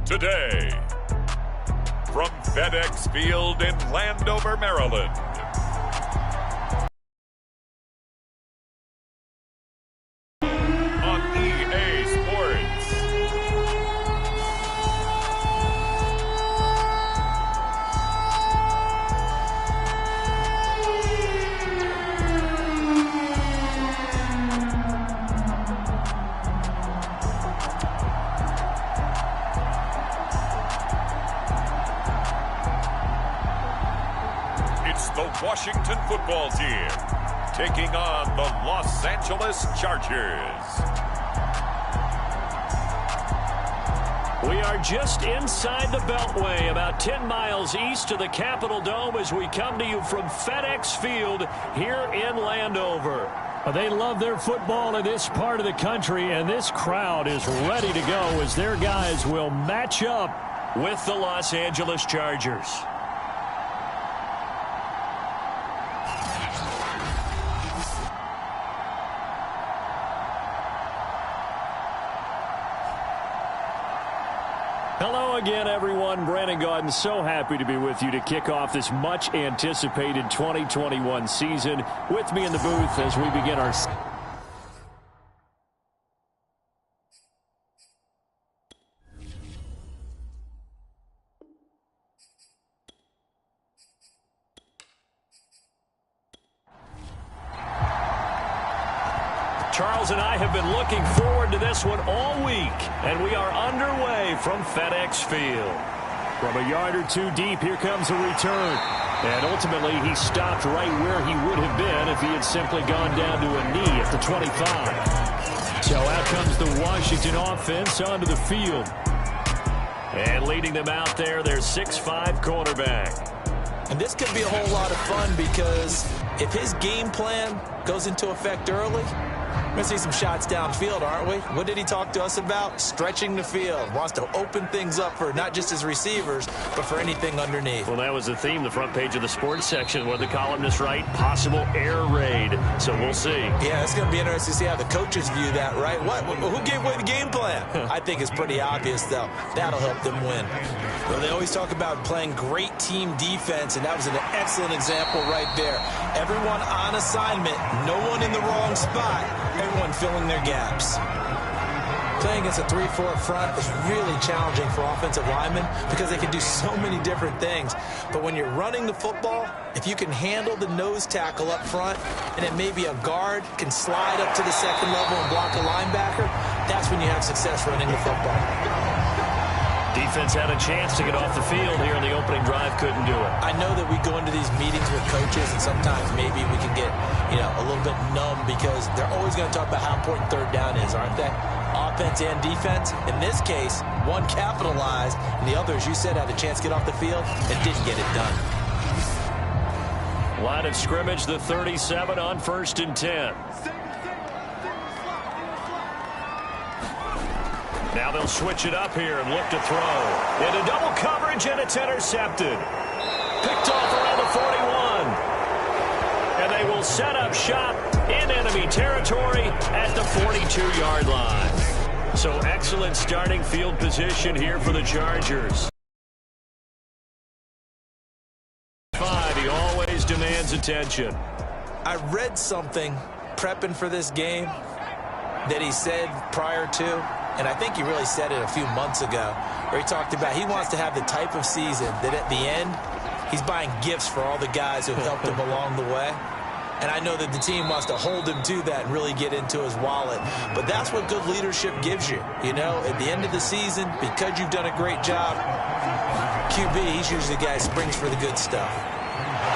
today. From FedEx Field in Landover, Maryland. On EA Sports. It's the Washington football team taking on the Los Angeles Chargers. We are just inside the Beltway, about 10 miles east of the Capitol Dome as we come to you from FedEx Field here in Landover. They love their football in this part of the country, and this crowd is ready to go as their guys will match up with the Los Angeles Chargers. Hello again, everyone. Brandon Gaudin, so happy to be with you to kick off this much-anticipated 2021 season. With me in the booth as we begin our... Charles and I have been looking forward to this one all week, and we are underway from FedEx Field. From a yard or two deep, here comes a return. And ultimately, he stopped right where he would have been if he had simply gone down to a knee at the 25. So out comes the Washington offense onto the field. And leading them out there, their 6'5" quarterback. And this could be a whole lot of fun because if his game plan goes into effect early, we're going to see some shots downfield, aren't we? What did he talk to us about? Stretching the field. Wants to open things up for not just his receivers, but for anything underneath. Well, that was the theme, the front page of the sports section, where the columnists write possible air raid. So we'll see. Yeah, it's going to be interesting to see how the coaches view that, right? Who gave away the game plan? I think it's pretty obvious, though. That'll help them win. Well, they always talk about playing great team defense, and that was an excellent example right there. Everyone on assignment, no one in the wrong spot. Everyone filling their gaps. Playing against a 3-4 front is really challenging for offensive linemen because they can do so many different things. But when you're running the football, if you can handle the nose tackle up front, and then maybe a guard can slide up to the second level and block a linebacker, that's when you have success running the football. Defense had a chance to get off the field here in the opening drive, couldn't do it. I know that we go into these meetings with coaches, and sometimes maybe we can get, a little bit numb because they're always going to talk about how important third down is, aren't they? Offense and defense. In this case, one capitalized, and the other, as you said, had a chance to get off the field and didn't get it done. Line of scrimmage, the 37 on 1st and 10. Now they'll switch it up here and look to throw. Into double coverage, and it's intercepted. Picked off around the 41. And they will set up shop in enemy territory at the 42-yard line. So excellent starting field position here for the Chargers. He always demands attention. I read something prepping for this game that he said prior to, and I think he really said it a few months ago, where he talked about he wants to have the type of season that at the end, he's buying gifts for all the guys who have helped him along the way. And I know that the team wants to hold him to that and really get into his wallet. But that's what good leadership gives you. At the end of the season, because you've done a great job, QB, he's usually the guy who springs for the good stuff.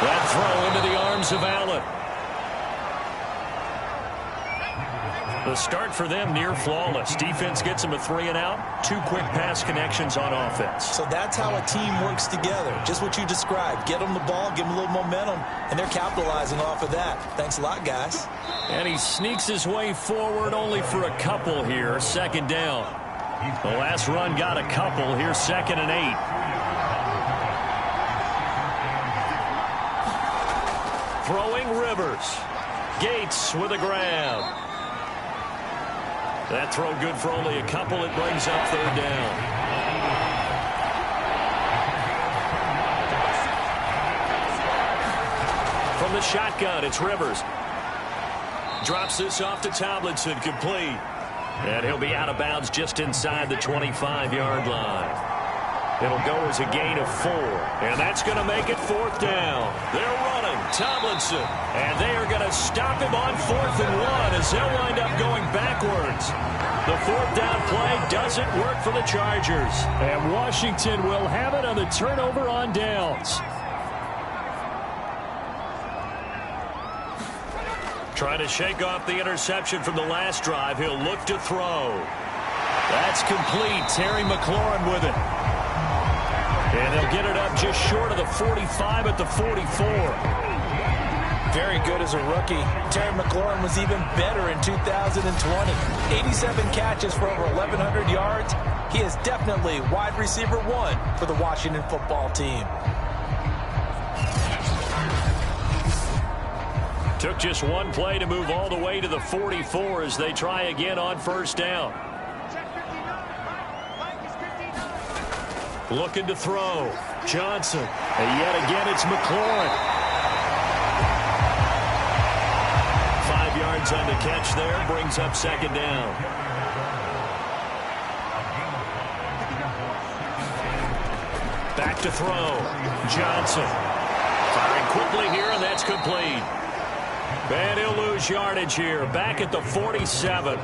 That throw into the arms of Allen. The start for them near flawless. Defense gets them a 3-and-out. 2 quick pass connections on offense. So that's how a team works together. Just what you described. Get them the ball, give them a little momentum, and they're capitalizing off of that. Thanks a lot, guys. And he sneaks his way forward only for a couple here. 2nd down. The last run got a couple. Here's 2nd and 8. Throwing Rivers. Gates with a grab. That throw good for only a couple. It brings up 3rd down. From the shotgun, it's Rivers. Drops this off to Tomlinson, complete. And he'll be out of bounds just inside the 25-yard line. It'll go as a gain of 4. And that's going to make it 4th down. They're running. Tomlinson. And they are going to stop him on 4th and 1 as they'll wind up going backwards. The 4th down play doesn't work for the Chargers. And Washington will have it on the turnover on downs. Trying to shake off the interception from the last drive. He'll look to throw. That's complete. Terry McLaurin with it. And they'll get it up just short of the 45 at the 44. Very good as a rookie. Terry McLaurin was even better in 2020. 87 catches for over 1,100 yards. He is definitely wide receiver 1 for the Washington football team. Took just one play to move all the way to the 44 as they try again on 1st down. Looking to throw. Johnson. And yet again, it's McLaurin. 5 yards on the catch there. Brings up 2nd down. Back to throw. Johnson. Firing quickly here, and that's complete. And he'll lose yardage here. Back at the 47.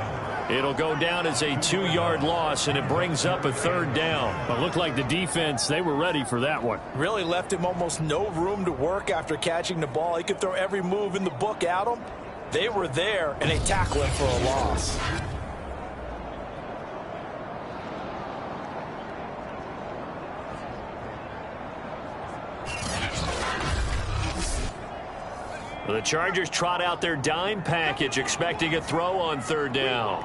It'll go down as a 2-yard loss, and it brings up a 3rd down. It looked like the defense, they were ready for that one. Really left him almost no room to work after catching the ball. He could throw every move in the book at him. They were there, and they tackle him for a loss. The Chargers trot out their dime package, expecting a throw on 3rd down.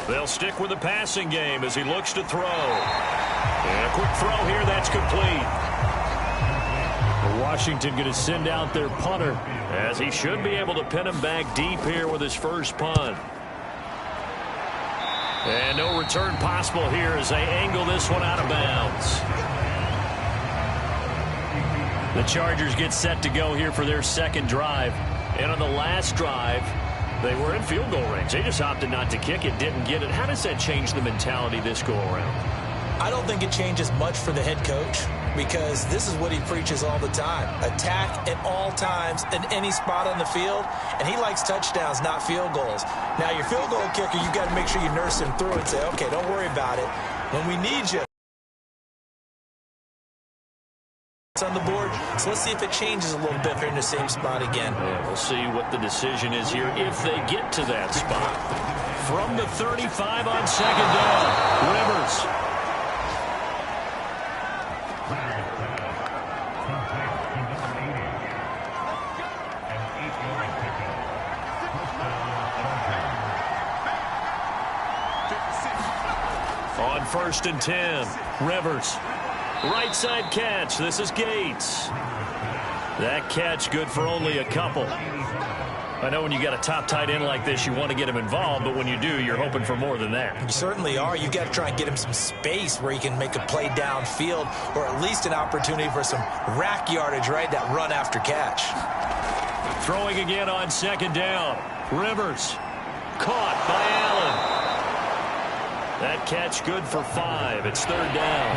They'll stick with the passing game as he looks to throw. And a quick throw here, that's complete. Washington going to send out their punter, as he should be able to pin him back deep here with his first punt. And no return possible here as they angle this one out of bounds. The Chargers get set to go here for their 2nd drive. And on the last drive, they were in field goal range. They just opted not to kick it, didn't get it. How does that change the mentality this go around? I don't think it changes much for the head coach because this is what he preaches all the time. Attack at all times in any spot on the field, and he likes touchdowns, not field goals. Now, your field goal kicker, you've got to make sure you nurse him through and say, okay, don't worry about it. When we need you on the board, so let's see if it changes a little bit if they're in the same spot again. Yeah, we'll see what the decision is here if they get to that spot. From the 35 on 2nd down, Rivers. On 1st and 10, Rivers. Right side catch. This is Gates. That catch good for only a couple. I know when you got a top tight end like this, you want to get him involved, but when you do, you're hoping for more than that. You certainly are. You got to try and get him some space where he can make a play downfield or at least an opportunity for some rack yardage, right? That run after catch. Throwing again on 2nd down. Rivers. Caught by Allen. That catch good for 5. It's 3rd down.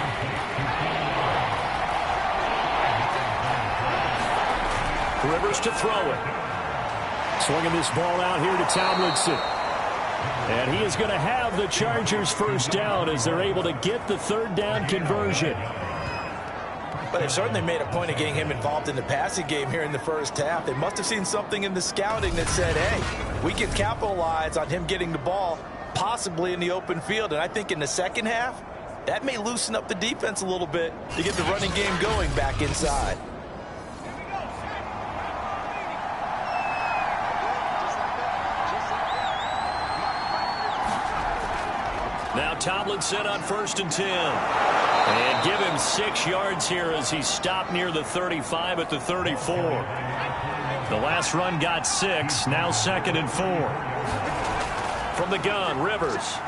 Rivers to throw it. Swinging this ball out here to Tomlinson. And he is going to have the Chargers' 1st down as they're able to get the 3rd down conversion. But they've certainly made a point of getting him involved in the passing game here in the 1st half. They must have seen something in the scouting that said, hey, we can capitalize on him getting the ball possibly in the open field. And I think in the 2nd half, that may loosen up the defense a little bit to get the running game going back inside. Now Tomlinson on 1st and 10. And give him 6 yards here as he stopped near the 35 at the 34. The last run got 6. Now 2nd and 4. From the gun, Rivers.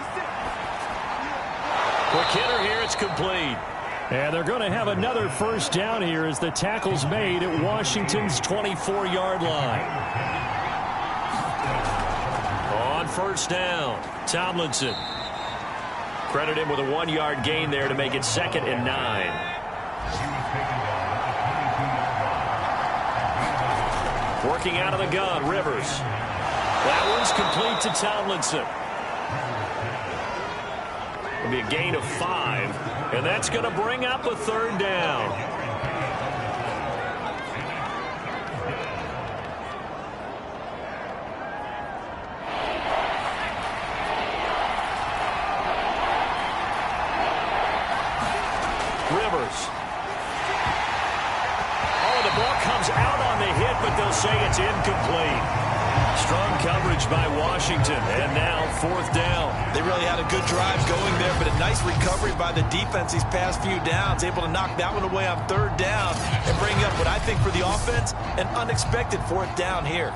Quick hitter here. It's complete. And they're going to have another first down here as the tackle's made at Washington's 24-yard line. On first down, Tomlinson. Credit him with a 1-yard gain there to make it 2nd and 9. Working out of the gun, Rivers. That one's complete to Tomlinson. It'll be a gain of 5, and that's going to bring up a 3rd down. Rivers. Oh, the ball comes out on the hit, but they'll say it's incomplete. Strong coverage by Washington, and now 4th down. They really had a good drive going there, but a nice recovery by the defense these past few downs, able to knock that one away on 3rd down and bring up what I think for the offense, an unexpected 4th down here.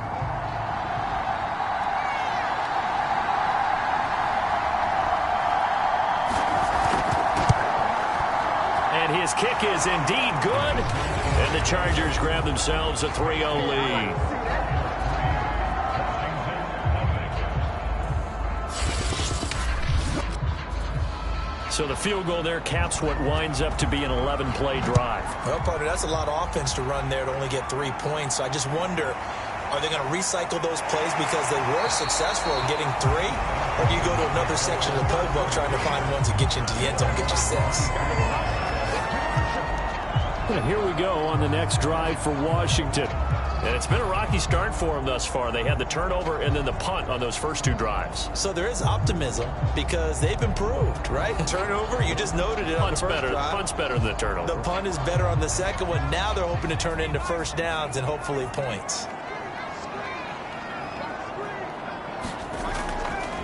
And his kick is indeed good, and the Chargers grab themselves a 3-0 lead. So the field goal there caps what winds up to be an 11-play drive. Well, partner, that's a lot of offense to run there to only get 3 points. So I just wonder, are they going to recycle those plays because they were successful in getting 3? Or do you go to another section of the playbook trying to find ones that get you into the end zone, get you 6? And here we go on the next drive for Washington. And it's been a rocky start for them thus far. They had the turnover and then the punt on those first 2 drives. So there is optimism because they've improved, right? Turnover, you just noted it on the first drive. Punt's better than the turnover. The punt is better on the second one. Now they're hoping to turn it into first downs and hopefully points.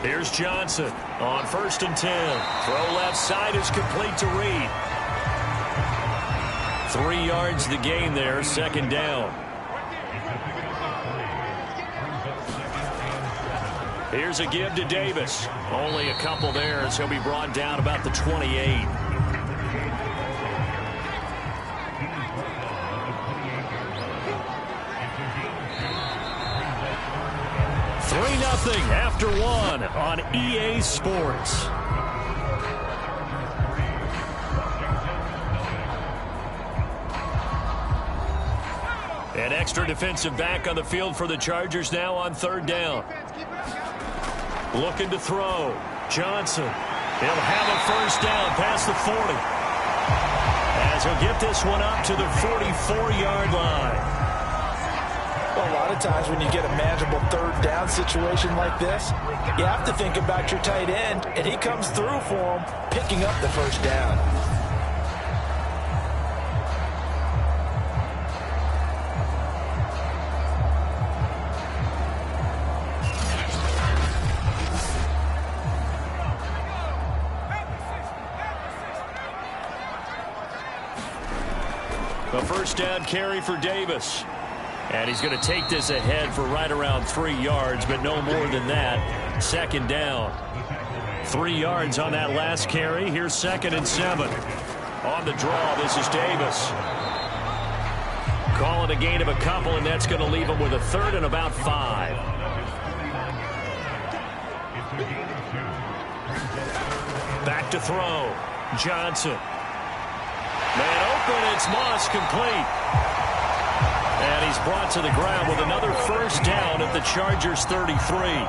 Here's Johnson on 1st and 10. Throw left side is complete to Reed. 3 yards the gain there, 2nd down. Here's a give to Davis. Only a couple there as he'll be brought down about the 28. 3-0 after 1 on EA Sports. An extra defensive back on the field for the Chargers now on 3rd down. Looking to throw. Johnson. He'll have a first down past the 40. As he'll get this one up to the 44-yard line. Well, a lot of times when you get a manageable 3rd down situation like this, you have to think about your tight end, and he comes through for him, picking up the first down. A first down carry for Davis. And he's going to take this ahead for right around 3 yards, but no more than that. 2nd down. 3 yards on that last carry. Here's 2nd and 7. On the draw, this is Davis. Call it a gain of a couple, and that's going to leave him with a 3rd and about 5. Back to throw. Johnson. Man open, it's Moss, complete. And he's brought to the ground with another first down at the Chargers' 33.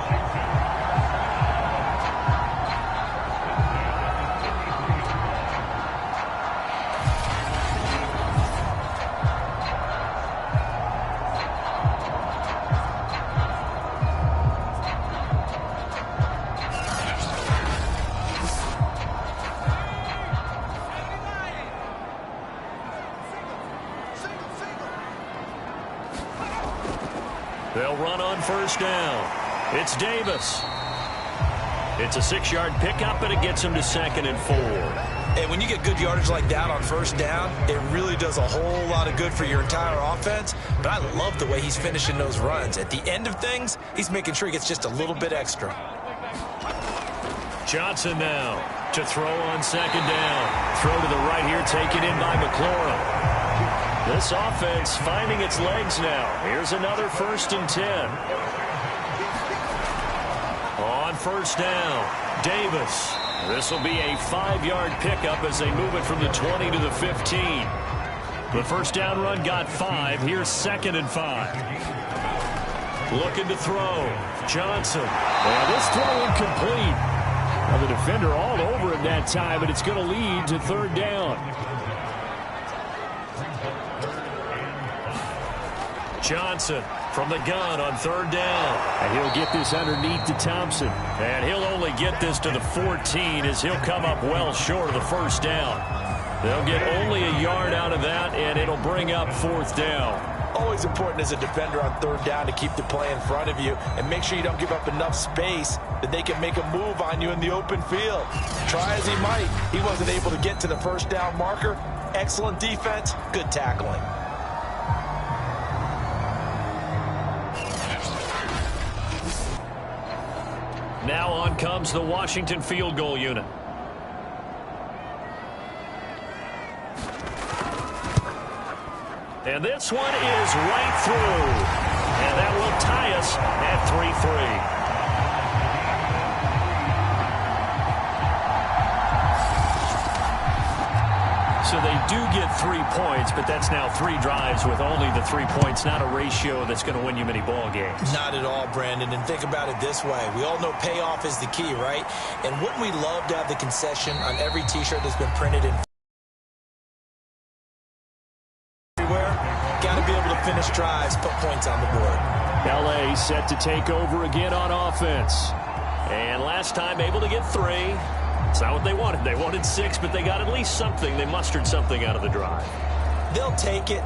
They'll run on first down. It's Davis. It's a 6-yard pickup, and it gets him to 2nd and 4. And when you get good yardage like that on first down, it really does a whole lot of good for your entire offense. But I love the way he's finishing those runs. At the end of things, he's making sure he gets just a little bit extra. Johnson now. to throw on second down. Throw to the right here, taken in by McLaurin. This offense finding its legs now. Here's another 1st and 10. On first down, Davis. This will be a 5-yard pickup as they move it from the 20 to the 15. The first down run got 5. Here's 2nd and 5. Looking to throw. Johnson. And this throw incomplete. Now the defender all over him that time, but it's going to lead to 3rd down. Johnson from the gun on 3rd down. And he'll get this underneath to Thompson. And he'll only get this to the 14 as he'll come up well short of the 1st down. They'll get only a yard out of that, and it'll bring up 4th down. Always important as a defender on 3rd down to keep the play in front of you and make sure you don't give up enough space that they can make a move on you in the open field. Try as he might, he wasn't able to get to the 1st down marker. Excellent defense, good tackling. Now on comes the Washington field goal unit. And this one is right through. And that will tie us at 3-3. So they do get 3 points, but that's now 3 drives with only the 3 points, not a ratio that's going to win you many ball games. Not at all, Brandon. And think about it this way. We all know payoff is the key, right? And wouldn't we love to have the concession on every T-shirt that's been printed in got to be able to finish drives, put points on the board. LA set to take over again on offense. And last time able to get 3. It's not what they wanted. They wanted 6, but they got at least something. They mustered something out of the drive. They'll take it.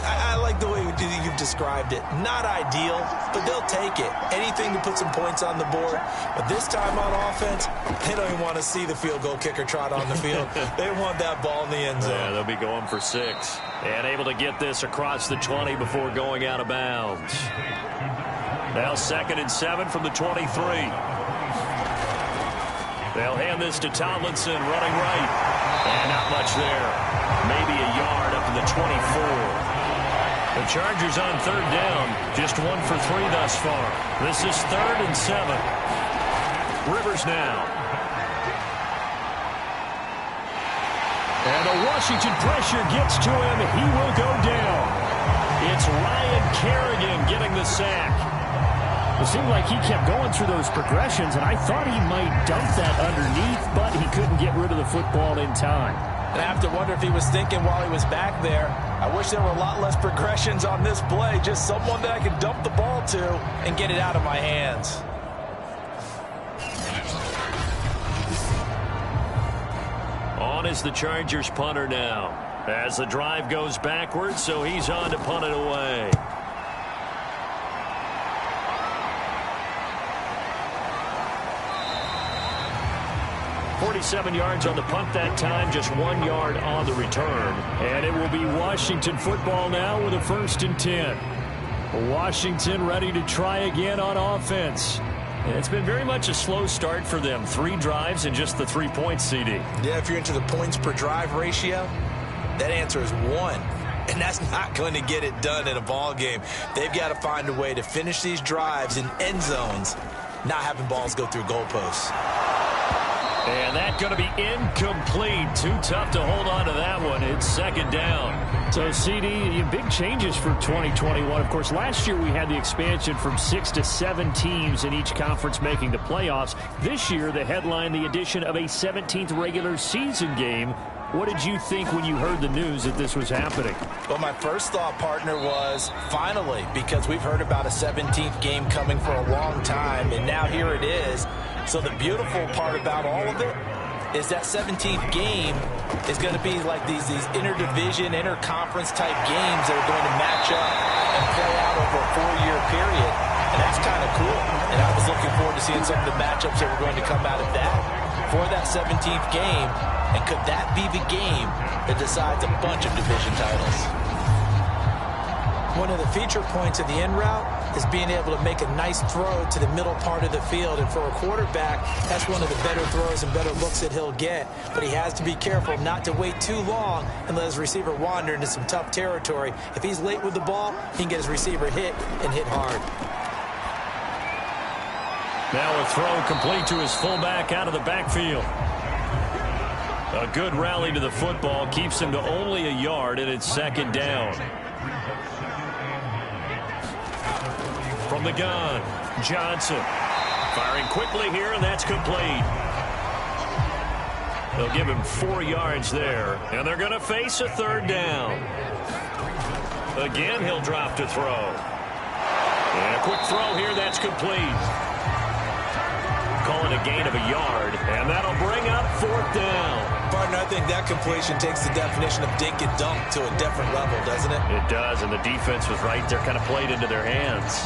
I like the way you've described it. Not ideal, but they'll take it. Anything to put some points on the board. But this time on offense, they don't even want to see the field goal kicker trot on the field. They want that ball in the end zone. Yeah, they'll be going for 6. And able to get this across the 20 before going out of bounds. Now 2nd and 7 from the 23. They'll hand this to Tomlinson running right. And not much there. Maybe a yard up to the 24. The Chargers on 3rd down. Just 1 for 3 thus far. This is 3rd and 7. Rivers now. And the Washington pressure gets to him. He will go down. It's Ryan Kerrigan getting the sack. It seemed like he kept going through those progressions, and I thought he might dump that underneath, but he couldn't get rid of the football in time. And I have to wonder if he was thinking while he was back there, I wish there were a lot less progressions on this play, just someone that I could dump the ball to and get it out of my hands. On is the Chargers punter now. As the drive goes backwards, so he's on to punt it away. 47 yards on the punt that time, just 1 yard on the return. And it will be Washington football now with a 1st and 10. Washington ready to try again on offense. And it's been very much a slow start for them. 3 drives and just the 3 points, CD. Yeah, if you're into the points per drive ratio, that answer is 1. And that's not going to get it done in a ball game. They've got to find a way to finish these drives in end zones, not having balls go through goalposts. And that's going to be incomplete. Too tough to hold on to that one. It's 2nd down. So, CD, big changes for 2021. Of course, last year we had the expansion from 6 to 7 teams in each conference making the playoffs. This year, the headline, the addition of a 17th regular season game. What did you think when you heard the news that this was happening? Well, my first thought, partner, was finally, because we've heard about a 17th game coming for a long time, and now here it is. So the beautiful part about all of it is that 17th game is going to be like these interdivision, interconference type games that are going to match up and play out over a 4-year period. And that's kind of cool. And I was looking forward to seeing some of the matchups that were going to come out of that for that 17th game. And could that be the game that decides a bunch of division titles? One of the feature points of the in route is being able to make a nice throw to the middle part of the field. And for a quarterback, that's one of the better throws and better looks that he'll get. But he has to be careful not to wait too long and let his receiver wander into some tough territory. If he's late with the ball, he can get his receiver hit and hit hard. Now a throw complete to his fullback out of the backfield. A good rally to the football keeps him to only a yard, and it's second down. From the gun, Johnson. Firing quickly here, and that's complete. They'll give him 4 yards there, and they're going to face a third down. Again, he'll drop to throw. And a quick throw here, that's complete. Calling a gain of a yard, and that'll bring up fourth down. Partner, I think that completion takes the definition of dink and dunk to a different level, doesn't it? It does, and the defense was right there, kind of played into their hands.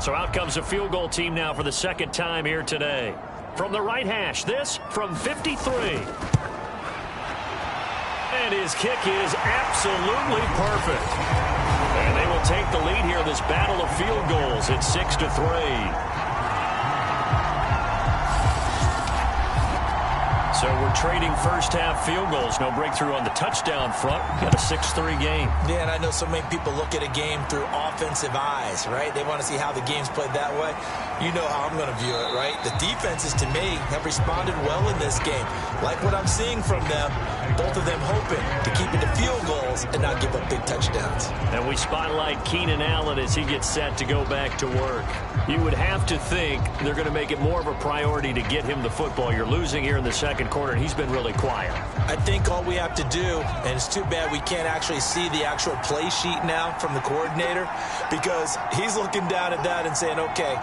So out comes a field goal team now for the second time here today. From the right hash, this from 53. And his kick is absolutely perfect. And they will take the lead here in this battle of field goals at 6-3. So we're trading first-half field goals. No breakthrough on the touchdown front. Got a 6-3 game. Yeah, and I know so many people look at a game through offensive eyes, right? They want to see how the game's played that way. You know how I'm going to view it, right? The defenses, to me, have responded well in this game. Like what I'm seeing from them, both of them hoping to keep it to field goals and not give up big touchdowns. And we spotlight Keenan Allen as he gets set to go back to work. You would have to think they're going to make it more of a priority to get him the football. You're losing here in the second quarter, and he's been really quiet. I think all we have to do, and it's too bad we can't actually see the actual play sheet now from the coordinator, because he's looking down at that and saying, okay,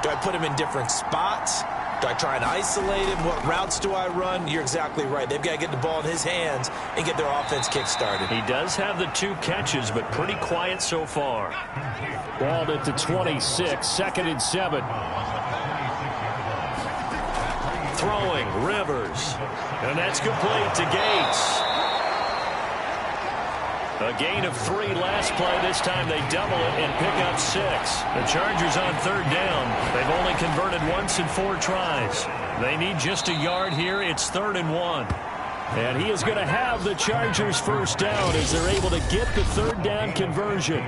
do I put him in different spots? Do I try and isolate him? What routes do I run? You're exactly right. They've got to get the ball in his hands and get their offense kick-started. He does have the 2 catches, but pretty quiet so far. Balled at the 26, 2nd and 7. Throwing, Rivers. And that's complete to Gates. A gain of 3 last play. This time they double it and pick up 6. The Chargers on third down. They've only converted once in 4 tries. They need just a yard here. It's 3rd and 1. And he is going to have the Chargers first down as they're able to get the third down conversion.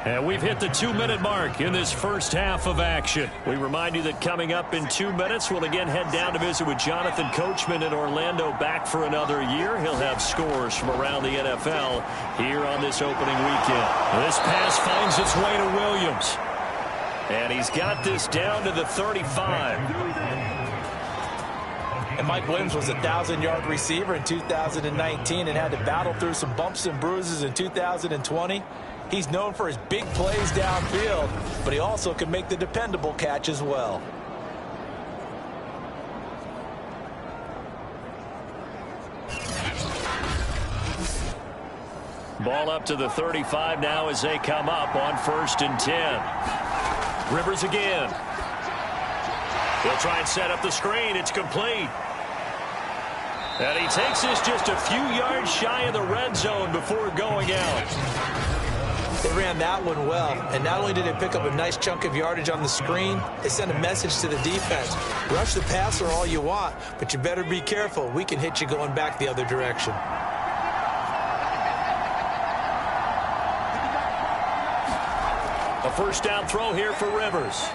And we've hit the 2-minute mark in this first half of action. We remind you that coming up in 2 minutes, we'll again head down to visit with Jonathan Coachman in Orlando, back for another year. He'll have scores from around the NFL here on this opening weekend. This pass finds its way to Williams. And he's got this down to the 35. And Mike Williams was a 1,000-yard receiver in 2019 and had to battle through some bumps and bruises in 2020. He's known for his big plays downfield, but he also can make the dependable catch as well. Ball up to the 35 now as they come up on 1st and 10. Rivers again. He'll try and set up the screen. It's complete. And he takes this just a few yards shy of the red zone before going out. They ran that one well, and not only did they pick up a nice chunk of yardage on the screen, they sent a message to the defense. Rush the passer all you want, but you better be careful. We can hit you going back the other direction. A first down throw here for Rivers.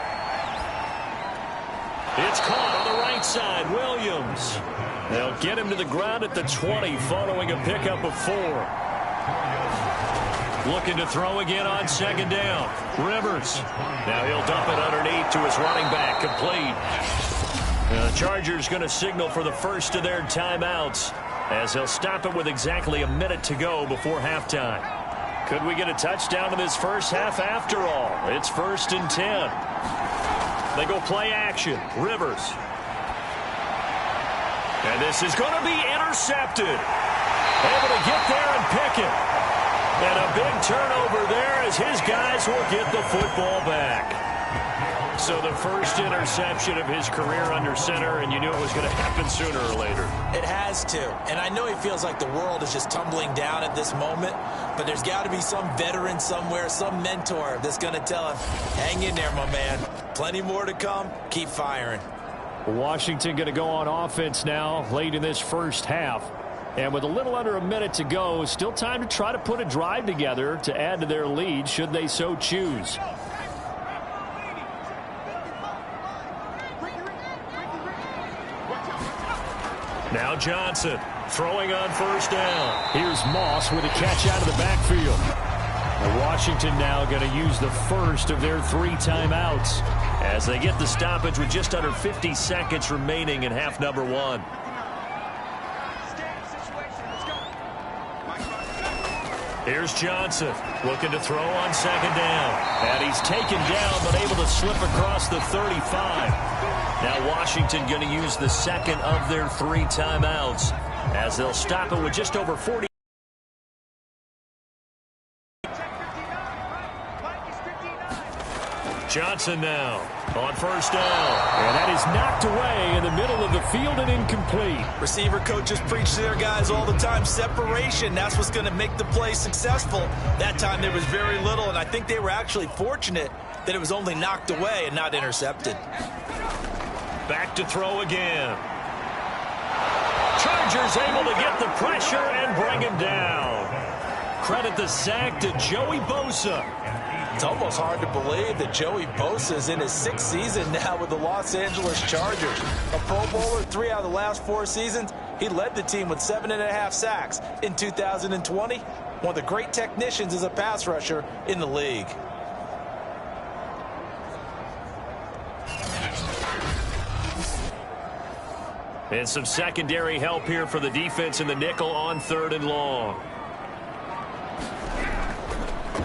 It's caught on the right side. Williams. They'll get him to the ground at the 20 following a pickup of 4. Looking to throw again on 2nd down. Rivers. Now he'll dump it underneath to his running back. Complete. The Chargers going to signal for the first of their timeouts as they'll stop it with exactly a minute to go before halftime. Could we get a touchdown in this first half after all? It's 1st and 10. They go play action. Rivers. And this is going to be intercepted. Able to get there and pick it. And a big turnover there as his guys will get the football back. So the first interception of his career under center, and you knew it was going to happen sooner or later. It has to. And I know he feels like the world is just tumbling down at this moment, but there's got to be some veteran somewhere, some mentor that's going to tell him, hang in there, my man. Plenty more to come. Keep firing. Washington going to go on offense now late in this first half. And with a little under a minute to go, still time to try to put a drive together to add to their lead should they so choose. Now Johnson throwing on first down. Here's Moss with a catch out of the backfield. Washington now going to use the first of their 3 timeouts as they get the stoppage with just under 50 seconds remaining in half number 1. Here's Johnson looking to throw on second down. And he's taken down but able to slip across the 35. Now Washington going to use the second of their 3 timeouts as they'll stop it with just over 40. Johnson now on first down. And that is knocked away in the middle of the field and incomplete. Receiver coaches preach to their guys all the time. Separation, that's what's going to make the play successful. That time there was very little, and I think they were actually fortunate that it was only knocked away and not intercepted. Back to throw again. Chargers able to get the pressure and bring him down. Credit the sack to Joey Bosa. It's almost hard to believe that Joey Bosa is in his 6th season now with the Los Angeles Chargers. A Pro Bowler 3 out of the last 4 seasons. He led the team with 7.5 sacks in 2020. One of the great technicians as a pass rusher in the league. And some secondary help here for the defense in the nickel on 3rd and long.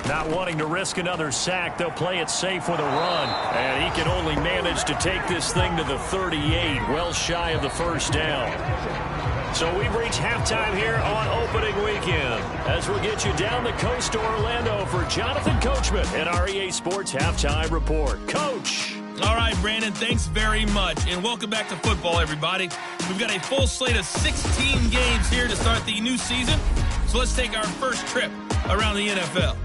Not wanting to risk another sack, they'll play it safe with a run. And he can only manage to take this thing to the 38, well shy of the first down. So we've reached halftime here on opening weekend. As we'll get you down the coast to Orlando for Jonathan Coachman and our EA Sports Halftime Report. Coach! All right, Brandon, thanks very much. And welcome back to football, everybody. We've got a full slate of 16 games here to start the new season. So let's take our first trip around the NFL.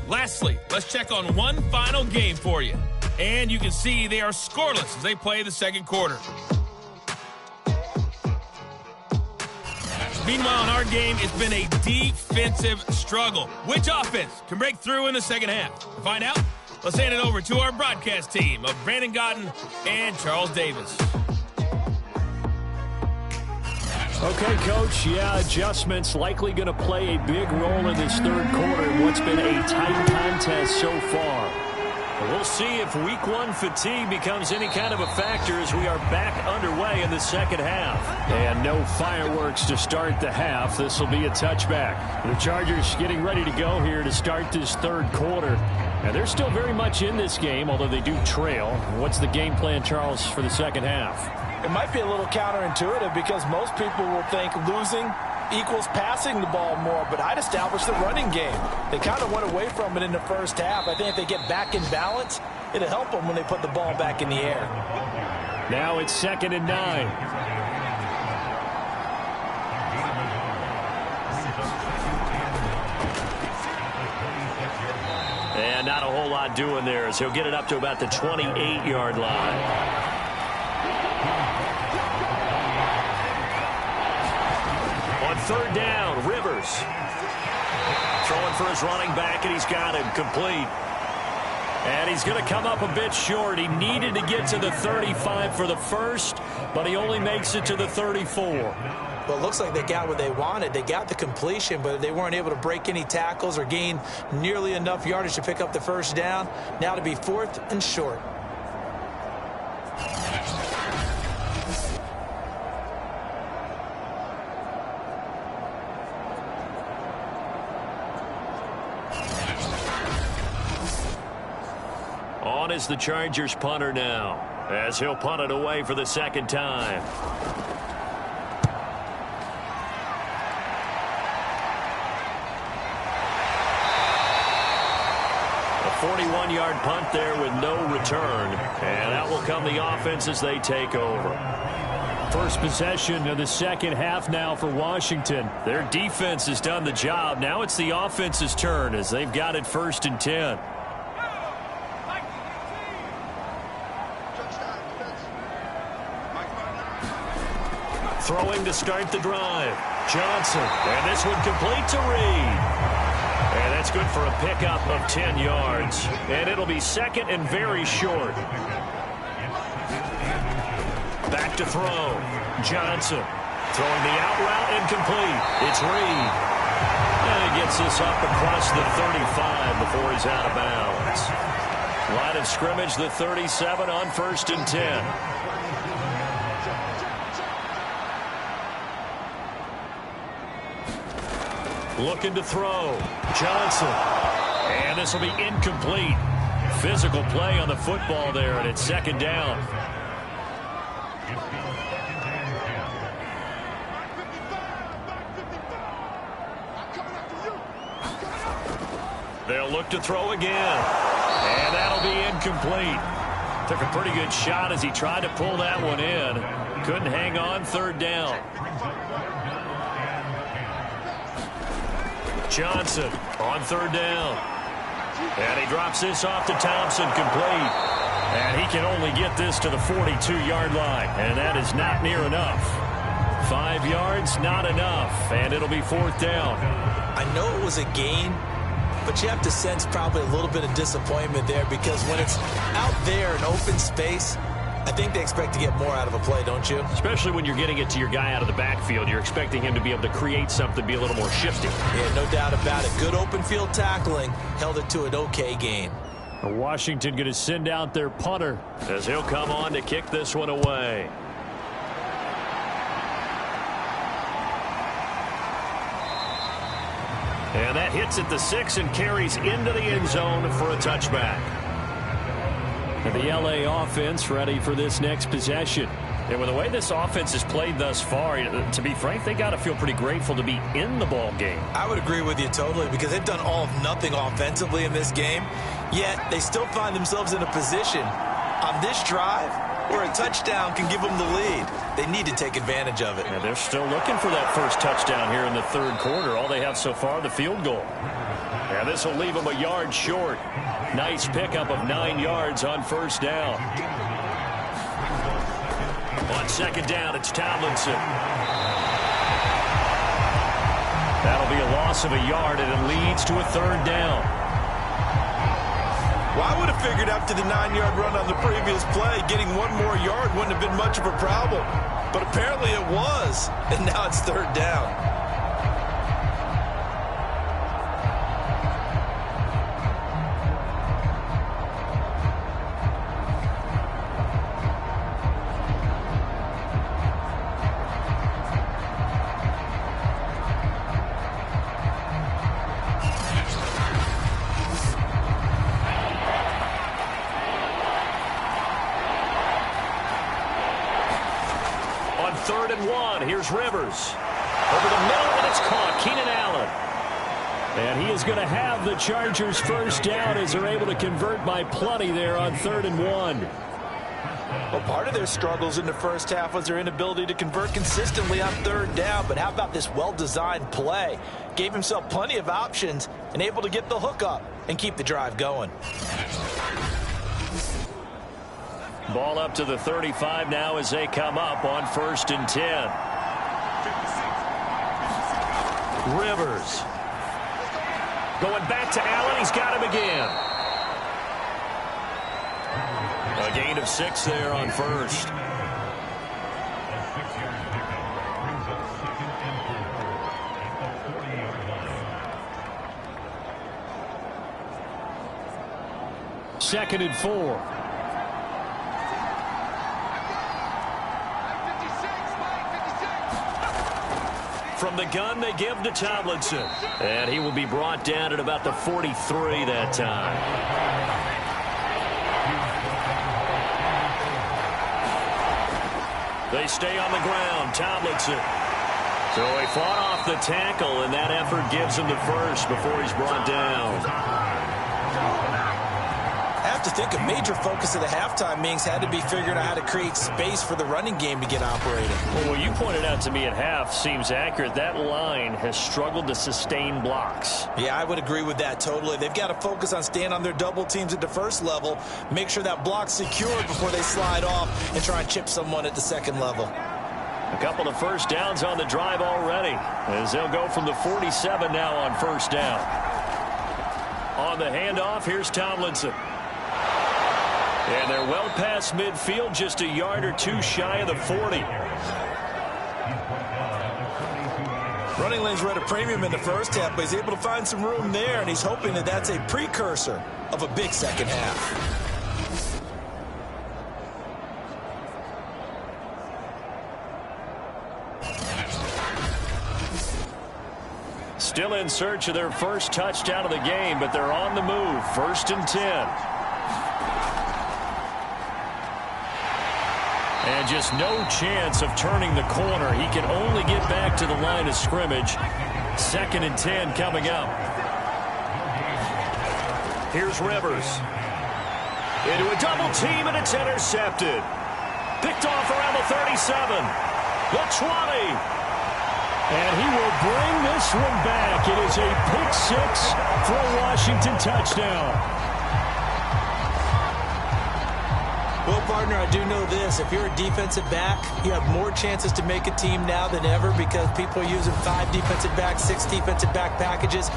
Lastly, let's check on one final game for you. And you can see they are scoreless as they play the second quarter. Meanwhile, in our game, it's been a defensive struggle. Which offense can break through in the second half? To find out, let's hand it over to our broadcast team of Brandon Gotten and Charles Davis. Okay, Coach, yeah, adjustments likely going to play a big role in this third quarter in what's been a tight contest so far. We'll see if week 1 fatigue becomes any kind of a factor as we are back underway in the second half. And no fireworks to start the half. This will be a touchback. The Chargers getting ready to go here to start this third quarter. And they're still very much in this game, although they do trail. What's the game plan, Charles, for the second half? It might be a little counterintuitive because most people will think losing equals passing the ball more, but I'd establish the running game. They kind of went away from it in the first half. I think if they get back in balance, it'll help them when they put the ball back in the air. Now it's 2nd and 9. And not a whole lot doing there as he'll get it up to about the 28-yard line. On 3rd down, Rivers throwing for his running back, and he's got him complete. And he's going to come up a bit short. He needed to get to the 35 for the first, but he only makes it to the 34. Well, it looks like they got what they wanted. They got the completion, but they weren't able to break any tackles or gain nearly enough yardage to pick up the first down. Now to be 4th and short. On is the Chargers punter now, as he'll punt it away for the second time. A 41-yard punt there with no return, and out will come the offense as they take over. First possession of the second half now for Washington. Their defense has done the job. Now it's the offense's turn as they've got it 1st and 10. Throwing to start the drive. Johnson. And this one complete to Reed. And that's good for a pickup of 10 yards. And it'll be 2nd and very short. Back to throw. Johnson. Throwing the out route incomplete. It's Reed. And he gets this up across the 35 before he's out of bounds. Line of scrimmage, the 37 on 1st and 10. Looking to throw. Johnson. And this will be incomplete. Physical play on the football there, and it's 2nd down. They'll look to throw again. And that'll be incomplete. Took a pretty good shot as he tried to pull that one in. Couldn't hang on. 3rd down. Johnson on 3rd down. And he drops this off to Thompson, complete. And he can only get this to the 42-yard line. And that is not near enough. 5 yards, not enough. And it'll be 4th down. I know it was a gain, but you have to sense probably a little bit of disappointment there, because when it's out there in open space, I think they expect to get more out of a play, don't you? Especially when you're getting it to your guy out of the backfield. You're expecting him to be able to create something, be a little more shifty. Yeah, no doubt about it. Good open field tackling. Held it to an okay gain. Washington going to send out their punter, as he'll come on to kick this one away. And that hits at the 6 and carries into the end zone for a touchback. And the LA offense ready for this next possession. And with the way this offense has played thus far, to be frank, they got to feel pretty grateful to be in the ball game. I would agree with you totally, because they've done all of nothing offensively in this game, yet they still find themselves in a position on this drive where a touchdown can give them the lead. They need to take advantage of it. And they're still looking for that first touchdown here in the 3rd quarter. All they have so far, the field goal. And this will leave them a yard short. Nice pickup of 9 yards on 1st down. On 2nd down, it's Tomlinson. That'll be a loss of a yard, and it leads to a 3rd down. Well, I would have figured after the 9-yard run on the previous play, getting 1 more yard wouldn't have been much of a problem. But apparently it was, and now it's 3rd down. Here's Rivers. Over the middle, and it's caught. Keenan Allen. And he is going to have the Chargers 1st down as they're able to convert by plenty there on 3rd and 1. Well, part of their struggles in the first half was their inability to convert consistently on 3rd down. But how about this well-designed play? Gave himself plenty of options and able to get the hook up and keep the drive going. Ball up to the 35 now as they come up on 1st and 10. Rivers. Going back to Allen. He's got him again. A gain of 6 there on 1st. Second and 4. From the gun, they give to Tomlinson. And he will be brought down at about the 43 that time. They stay on the ground. Tomlinson. So he fought off the tackle, and that effort gives him the first before he's brought down. I have to think a major focus of the halftime meetings had to be figuring out how to create space for the running game to get operating. Well, what you pointed out to me at half seems accurate. That line has struggled to sustain blocks. Yeah, I would agree with that totally. They've got to focus on staying on their double teams at the first level, make sure that block's secured before they slide off and try and chip someone at the second level. A couple of first downs on the drive already, as they'll go from the 47 now on first down. On the handoff, here's Tomlinson. And they're well past midfield, just a yard or two shy of the 40. Running lanes were at a premium in the first half, but he's able to find some room there, and he's hoping that that's a precursor of a big second half. Still in search of their first touchdown of the game, but they're on the move. 1st and 10. And just no chance of turning the corner. He can only get back to the line of scrimmage. 2nd and 10 coming up. Here's Rivers. Into a double team, and it's intercepted. Picked off around the 37. The 20. And he will bring this one back. It is a pick six for a Washington touchdown. Well, partner, I do know this. If you're a defensive back, you have more chances to make a team now than ever because people are using 5 defensive backs, 6 defensive back packages.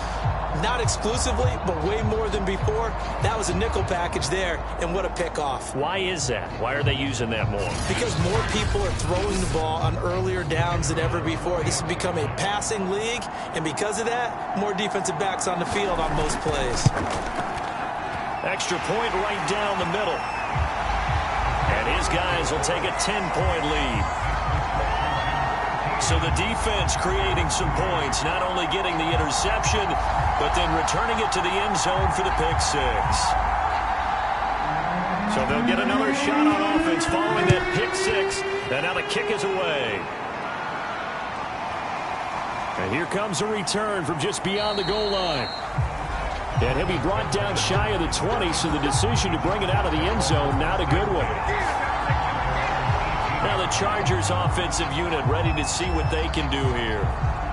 Not exclusively, but way more than before. That was a nickel package there, and what a pickoff. Why is that? Why are they using that more? Because more people are throwing the ball on earlier downs than ever before. This has become a passing league, and because of that, more defensive backs on the field on most plays. Extra point right down the middle. And his guys will take a 10-point lead. So the defense creating some points, not only getting the interception, but then returning it to the end zone for the pick six. So they'll get another shot on offense following that pick six, and now the kick is away. And here comes a return from just beyond the goal line. And he'll be brought down shy of the 20, so the decision to bring it out of the end zone, not a good one. Now the Chargers offensive unit ready to see what they can do here.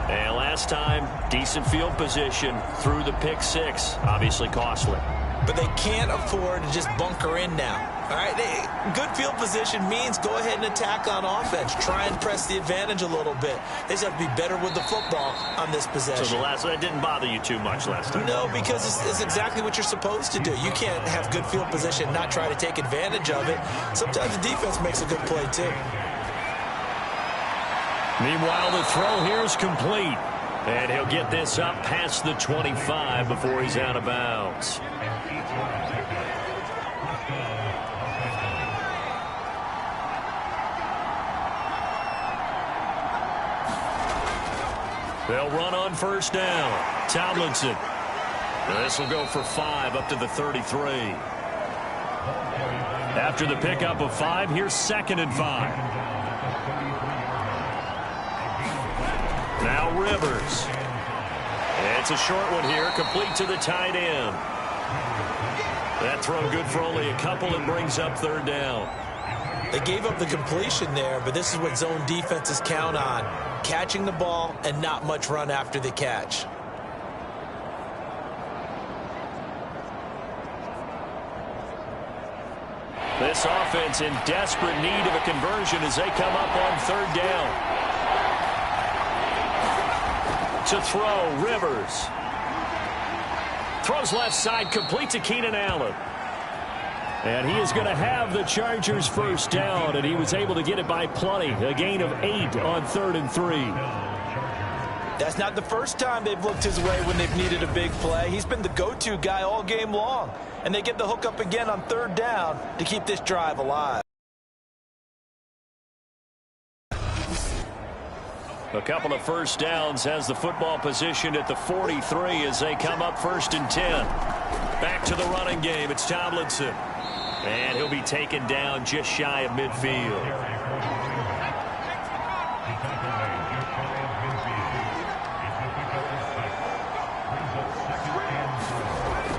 And last time, decent field position through the pick six. Obviously costly. But they can't afford to just bunker in now. All right, good field position means go ahead and attack on offense. Try and press the advantage a little bit. They just have to be better with the football on this possession. So that didn't bother you too much last time? No, because it's exactly what you're supposed to do. You can't have good field position and not try to take advantage of it. Sometimes the defense makes a good play, too. Meanwhile, the throw here is complete. And he'll get this up past the 25 before he's out of bounds. They'll run on first down. Tomlinson. This will go for 5 up to the 33. After the pickup of 5, here's 2nd and 5. Now Rivers. It's a short one here, complete to the tight end. That throw good for only a couple and brings up 3rd down. They gave up the completion there, but this is what zone defenses count on. Catching the ball and not much run after the catch. This offense in desperate need of a conversion as they come up on 3rd down. To throw, Rivers. Throws left side, complete to Keenan Allen. And he is going to have the Chargers first down, and he was able to get it by plenty. A gain of 8 on 3rd and 3. That's not the first time they've looked his way when they've needed a big play. He's been the go-to guy all game long. And they get the hook up again on 3rd down to keep this drive alive. A couple of first downs has the football positioned at the 43 as they come up 1st and 10. Back to the running game. It's Tomlinson. And he'll be taken down just shy of midfield.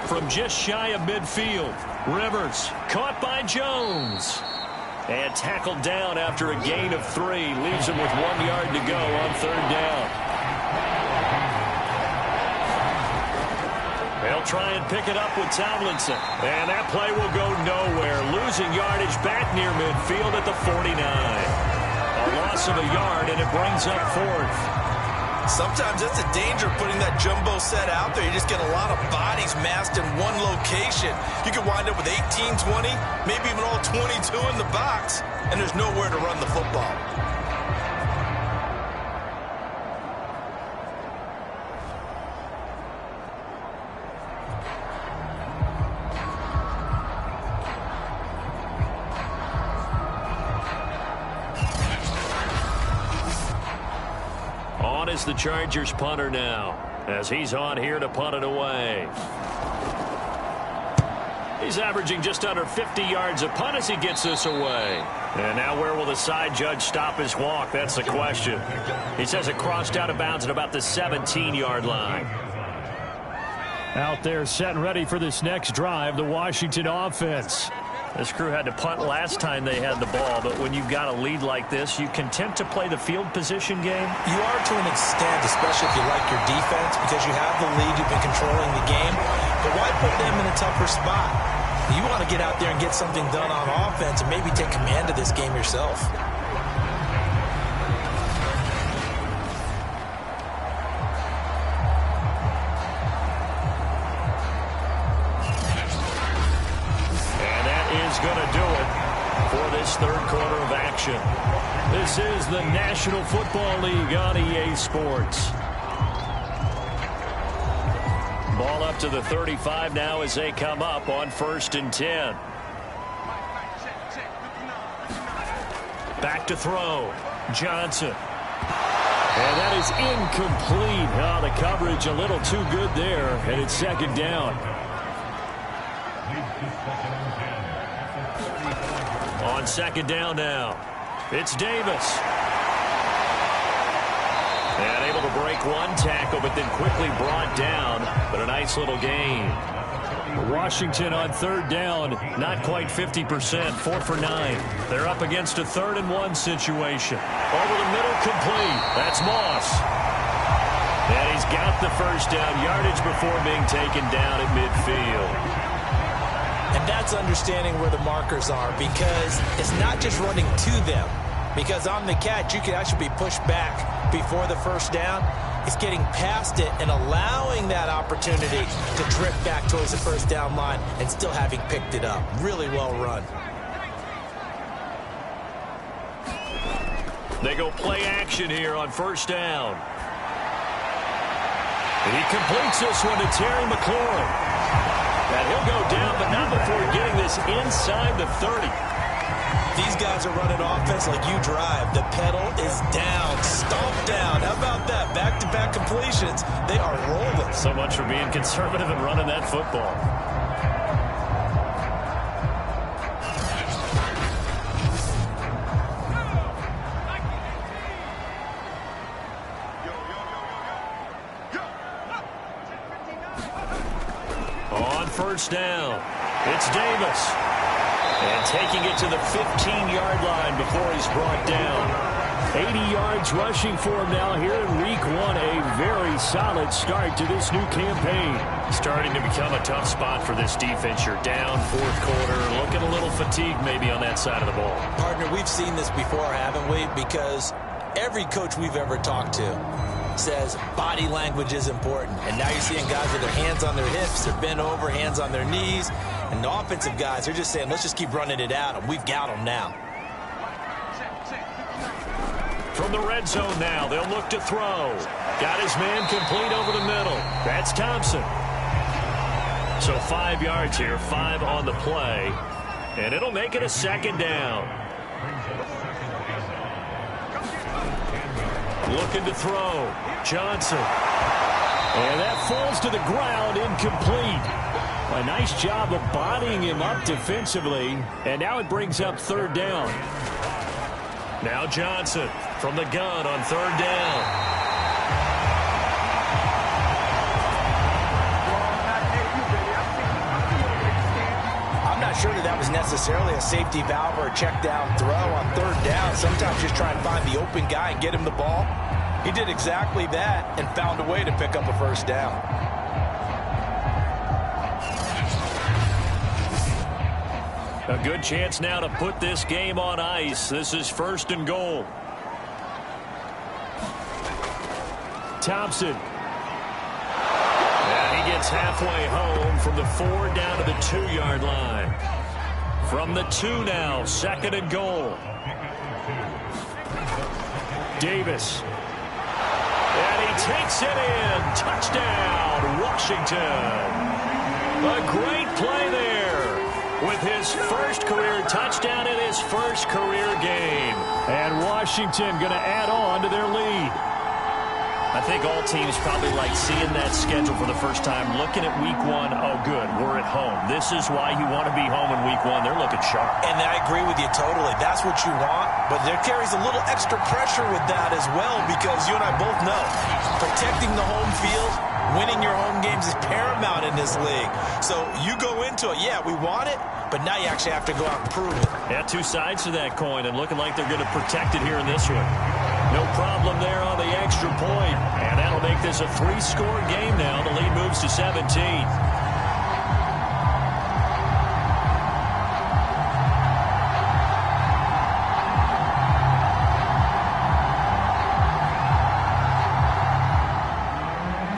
From just shy of midfield, Rivers caught by Jones. And tackled down after a gain of 3. Leaves him with 1 yard to go on third down. They'll try and pick it up with Tomlinson. And that play will go nowhere. Losing yardage back near midfield at the 49. A loss of a yard, and it brings up fourth. Sometimes that's the danger of putting that jumbo set out there. You just get a lot of bodies massed in one location. You could wind up with 18, 20, maybe even all 22 in the box, and there's nowhere to run the football. Is the Chargers punter now, as he's on here to punt it away. He's averaging just under 50 yards a punt as he gets this away. And now where will the side judge stop his walk? That's the question. He says it crossed out of bounds at about the 17-yard line. Out there set and ready for this next drive, the Washington offense. This crew had to punt last time they had the ball, but when you've got a lead like this, you content to play the field position game? You are to an extent, especially if you like your defense, because you have the lead, you've been controlling the game. But why put them in a tougher spot? You want to get out there and get something done on offense and maybe take command of this game yourself. Going to do it for this third quarter of action. This is the National Football League on EA Sports. Ball up to the 35 now as they come up on 1st and 10. Back to throw. Johnson. And that is incomplete. Oh, the coverage a little too good there, and it's second down. On second down now, it's Davis. And able to break one tackle, but then quickly brought down. But a nice little gain. Washington on third down, not quite 50%, 4 for 9. They're up against a 3rd and 1 situation. Over the middle, complete. That's Moss. And he's got the first down, yardage before being taken down at midfield. And that's understanding where the markers are, because it's not just running to them. Because on the catch, you can actually be pushed back before the first down. It's getting past it and allowing that opportunity to drift back towards the first down line and still having picked it up. Really well run. They go play action here on first down. And he completes this one to Terry McLaurin. And he'll go down, but not before getting this inside the 30. These guys are running offense like you drive. The pedal is down, stomped down. How about that? Back-to-back completions. They are rolling. So much for being conservative and running that football. On first down, it's Davis. And taking it to the 15-yard line before he's brought down. 80 yards rushing for him now here in week 1. A very solid start to this new campaign. Starting to become a tough spot for this defense. You're down fourth quarter, looking a little fatigued maybe on that side of the ball. Partner, we've seen this before, haven't we? Because every coach we've ever talked to says body language is important. And now you're seeing guys with their hands on their hips, they're bent over, hands on their knees. And the offensive guys, they're just saying, let's just keep running it out, and we've got them now. From the red zone now, they'll look to throw. Got his man complete over the middle. That's Thompson. So 5 yards here, 5 on the play. And it'll make it a second down. Looking to throw. Johnson. And that falls to the ground, incomplete. A nice job of bodying him up defensively. And now it brings up third down. Now Johnson from the gun on third down. Sure that was necessarily a safety valve or a check down throw on third down. Sometimes just try and find the open guy and get him the ball. He did exactly that and found a way to pick up a first down. A good chance now to put this game on ice. This is 1st and goal. Thompson. And he gets halfway home from the 4 down to the 2-yard line. From the 2 now, 2nd and goal. Davis. And he takes it in. Touchdown, Washington. A great play there with his first career touchdown in his first career game. And Washington going to add on to their lead. I think all teams probably like seeing that schedule for the first time, looking at week 1. Oh, good, we're at home. This is why you want to be home in week 1. They're looking sharp. And I agree with you totally. That's what you want. But there carries a little extra pressure with that as well, because you and I both know protecting the home field, winning your home games is paramount in this league. So you go into it, yeah, we want it, but now you actually have to go out and prove it. Yeah, 2 sides to that coin, and looking like they're going to protect it here in this one. No problem there on the extra point. And that'll make this a 3-score game now. The lead moves to 17.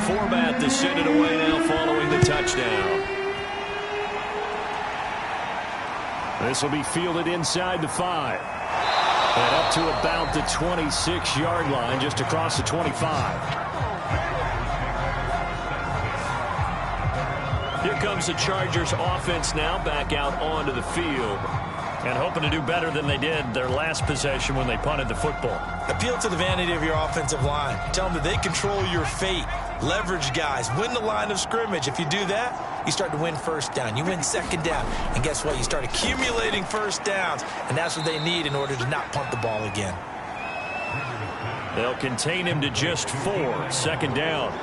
Format to send it away now following the touchdown. This will be fielded inside the 5. And up to about the 26-yard line, just across the 25. Here comes the Chargers offense now back out onto the field. And hoping to do better than they did their last possession when they punted the football. Appeal to the vanity of your offensive line. Tell them that they control your fate. Leverage guys. Win the line of scrimmage. If you do that, you start to win first down. You win second down. And guess what? You start accumulating first downs. And that's what they need in order to not punt the ball again. They'll contain him to just 4. 2nd down.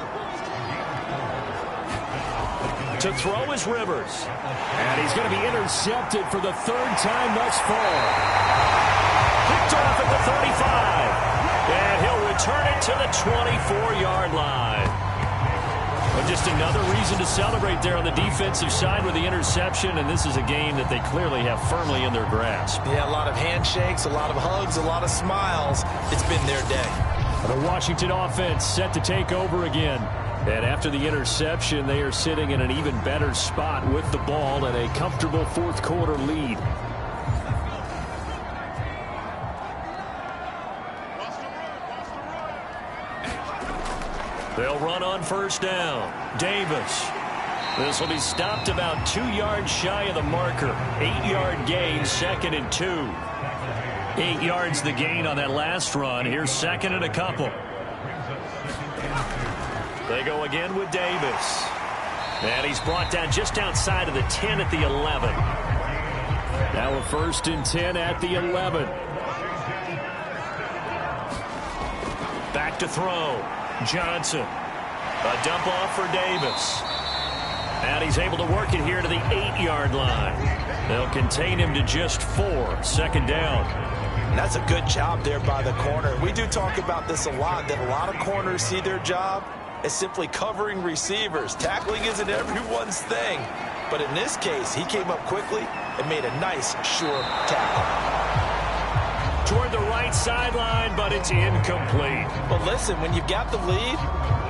To throw is Rivers. And he's going to be intercepted for the 3rd time thus far. Picked off at the 35. And he'll return it to the 24-yard line. Well, just another reason to celebrate there on the defensive side with the interception, and this is a game that they clearly have firmly in their grasp. Yeah, a lot of handshakes, a lot of hugs, a lot of smiles. It's been their day. The Washington offense set to take over again. And after the interception, they are sitting in an even better spot with the ball and a comfortable 4th quarter lead. They'll run on 1st down. Davis. This will be stopped about 2 yards shy of the marker. 8-yard gain, 2nd and 2. 8 yards the gain on that last run. Here's 2nd and a couple. They go again with Davis. And he's brought down just outside of the 10 at the 11. Now a 1st and 10 at the 11. Back to throw. Johnson. A dump off for Davis. And he's able to work it here to the 8-yard line. They'll contain him to just 4. 2nd down. And that's a good job there by the corner. We do talk about this a lot, that a lot of corners see their job as simply covering receivers. Tackling isn't everyone's thing. But in this case, he came up quickly and made a nice, sure tackle. Toward the right sideline, but it's incomplete. But listen, when you've got the lead,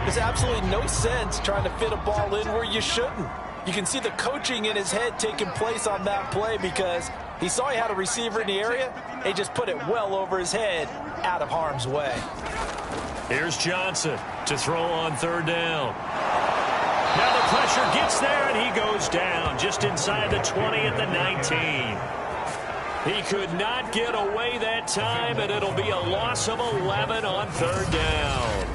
there's absolutely no sense trying to fit a ball in where you shouldn't. You can see the coaching in his head taking place on that play because he saw he had a receiver in the area. He just put it well over his head, out of harm's way. Here's Johnson to throw on 3rd down. Now the pressure gets there, and he goes down just inside the 20 at the 19. He could not get away that time, and it'll be a loss of 11 on 3rd down.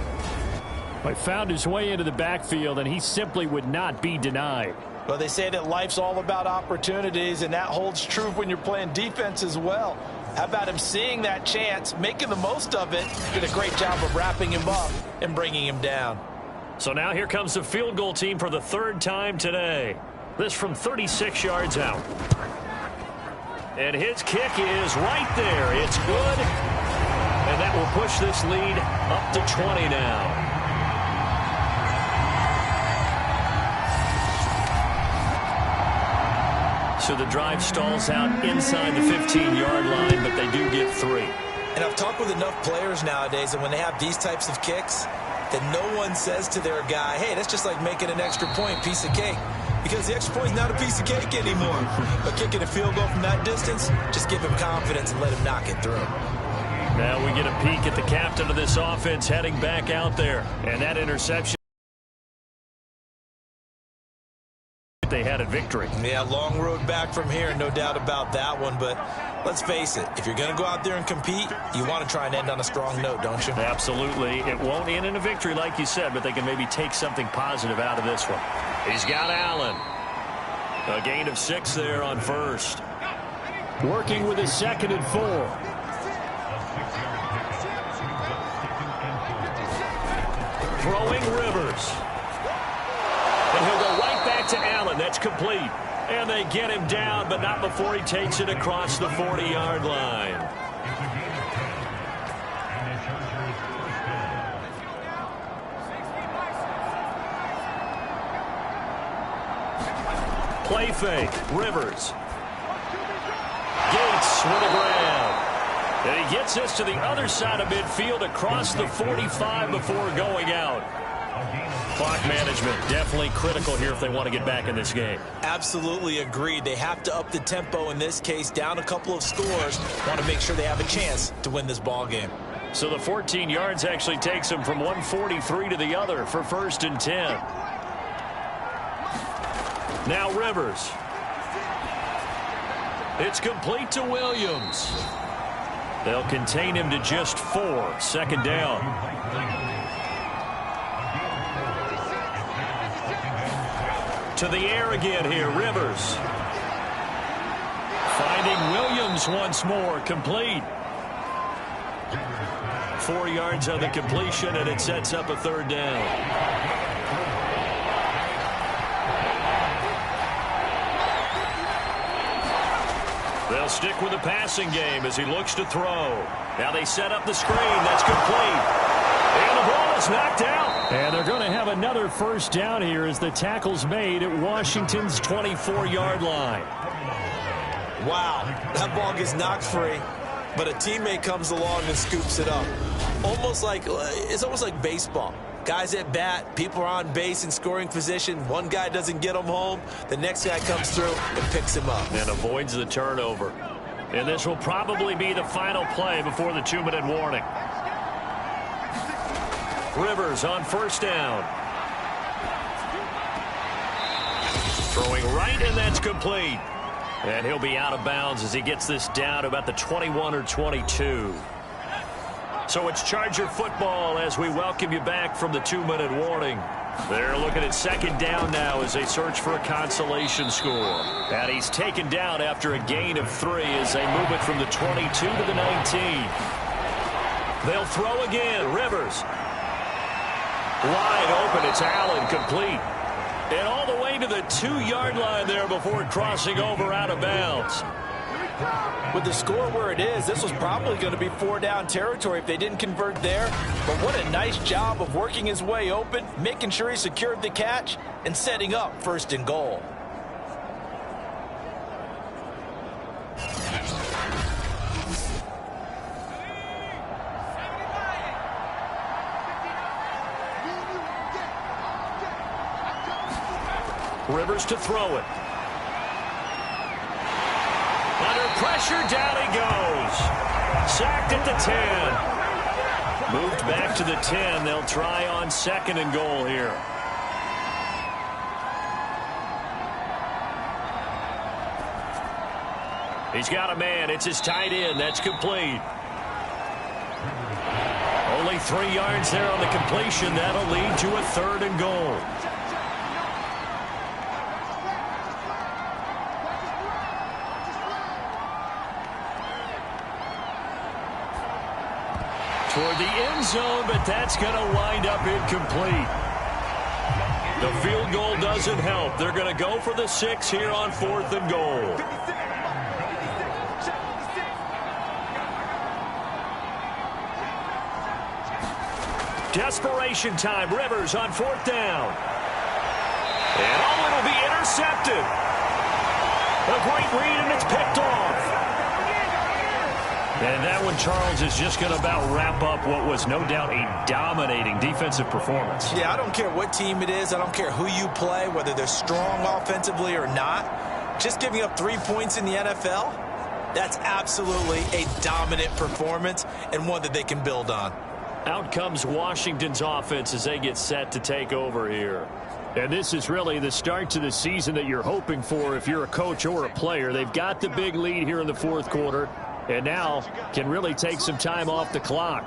He found his way into the backfield, and he simply would not be denied. Well, they say that life's all about opportunities, and that holds true when you're playing defense as well. How about him seeing that chance, making the most of it, did a great job of wrapping him up and bringing him down. So now here comes the field goal team for the third time today. This from 36 yards out. And his kick is right there. It's good. And that will push this lead up to 20 now. So the drive stalls out inside the 15-yard line, but they do get 3. And I've talked with enough players nowadays, and when they have these types of kicks, that no one says to their guy, hey, that's just like making an extra point, piece of cake. Because the extra point is not a piece of cake anymore. But kicking a field goal from that distance, just give him confidence and let him knock it through. Now we get a peek at the captain of this offense heading back out there. And that interception, they had a victory. Yeah, long road back from here, no doubt about that one. But let's face it, if you're going to go out there and compete, you want to try and end on a strong note, don't you? Absolutely. It won't end in a victory like you said, but they can maybe take something positive out of this one. He's got Allen. A gain of 6 there on first. Working with his 2nd and 4. Throwing Rivers. And he'll go right back to Allen. That's complete. And they get him down, but not before he takes it across the 40-yard line. Play fake. Rivers. Gates with a grab. And he gets this to the other side of midfield across the 45 before going out. Clock management definitely critical here if they want to get back in this game. Absolutely agreed. They have to up the tempo in this case, down a couple of scores. Want to make sure they have a chance to win this ball game. So the 14 yards actually takes them from 143 to the other for 1st and 10. Now Rivers. It's complete to Williams. They'll contain him to just 4. 2nd down. To the air again here, Rivers. Finding Williams once more, complete. 4 yards on the completion, and it sets up a 3rd down. They'll stick with the passing game as he looks to throw. Now they set up the screen. That's complete. And the ball is knocked out. And they're going to have another 1st down here as the tackle's made at Washington's 24-yard line. Wow, that ball gets knocked free, but a teammate comes along and scoops it up. It's almost like baseball. Guys at bat, people are on base in scoring position. One guy doesn't get him home. The next guy comes through and picks him up. And avoids the turnover. And this will probably be the final play before the 2-minute warning. Rivers on 1st down. Throwing right, and that's complete. And he'll be out of bounds as he gets this down to about the 21 or 22. So it's Charger football as we welcome you back from the 2-minute warning. They're looking at 2nd down now as they search for a consolation score. And he's taken down after a gain of 3 as they move it from the 22 to the 19. They'll throw again. Rivers. Wide open. It's Allen, complete. And all the way to the 2-yard line there before crossing over out of bounds. With the score where it is, this was probably going to be 4-down territory if they didn't convert there. But what a nice job of working his way open, making sure he secured the catch, and setting up 1st and goal. Rivers to throw it. Under pressure, down he goes. Sacked at the 10. Moved back to the 10. They'll try on 2nd and goal here. He's got a man. It's his tight end. That's complete. Only 3 yards there on the completion. That'll lead to a 3rd and goal. toward the end zone, but that's going to wind up incomplete. The field goal doesn't help. They're going to go for the 6 here on 4th and goal. Desperation time. Rivers on 4th down. And it'll be intercepted. A great read, and it's picked off. And that one, Charles, is just going to about wrap up what was no doubt a dominating defensive performance. Yeah, I don't care what team it is. I don't care who you play, whether they're strong offensively or not. Just giving up 3 points in the NFL, that's absolutely a dominant performance and one that they can build on. Out comes Washington's offense as they get set to take over here. And this is really the start to the season that you're hoping for if you're a coach or a player. They've got the big lead here in the 4th quarter, and now can really take some time off the clock.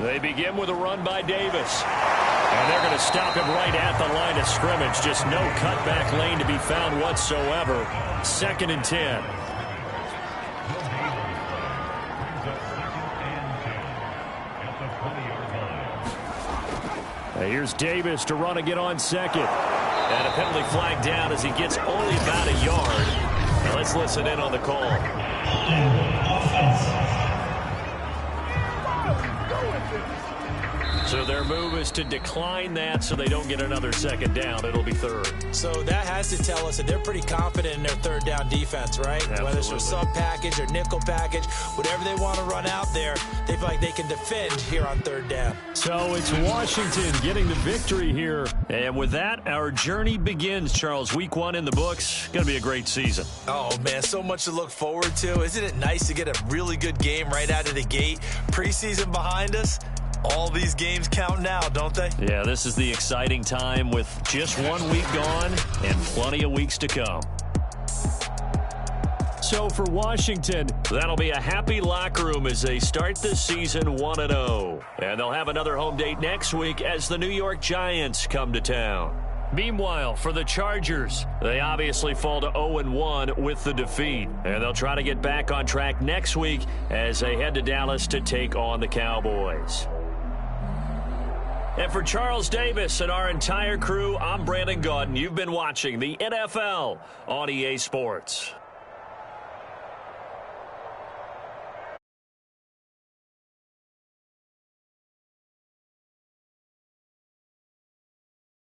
They begin with a run by Davis. And they're going to stop him right at the line of scrimmage. Just no cutback lane to be found whatsoever. 2nd and 10. Here's Davis to run again on 2nd. And a penalty flag down as he gets only about a yard. Now let's listen in on the call. So their move is to decline that so they don't get another 2nd down. It'll be 3rd. So that has to tell us that they're pretty confident in their 3rd down defense, right? Absolutely. Whether it's a sub package or nickel package, whatever they want to run out there, they feel like they can defend here on 3rd down. So it's Washington getting the victory here. And with that, our journey begins, Charles. Week 1 in the books. Going to be a great season. Oh, man, so much to look forward to. Isn't it nice to get a really good game right out of the gate? Preseason behind us. All these games count now, don't they? Yeah, this is the exciting time with just 1 week gone and plenty of weeks to come. So for Washington, that'll be a happy locker room as they start this season 1-0. And they'll have another home date next week as the New York Giants come to town. Meanwhile, for the Chargers, they obviously fall to 0-1 with the defeat. And they'll try to get back on track next week as they head to Dallas to take on the Cowboys. And for Charles Davis and our entire crew, I'm Brandon Gaudin. You've been watching the NFL on EA Sports.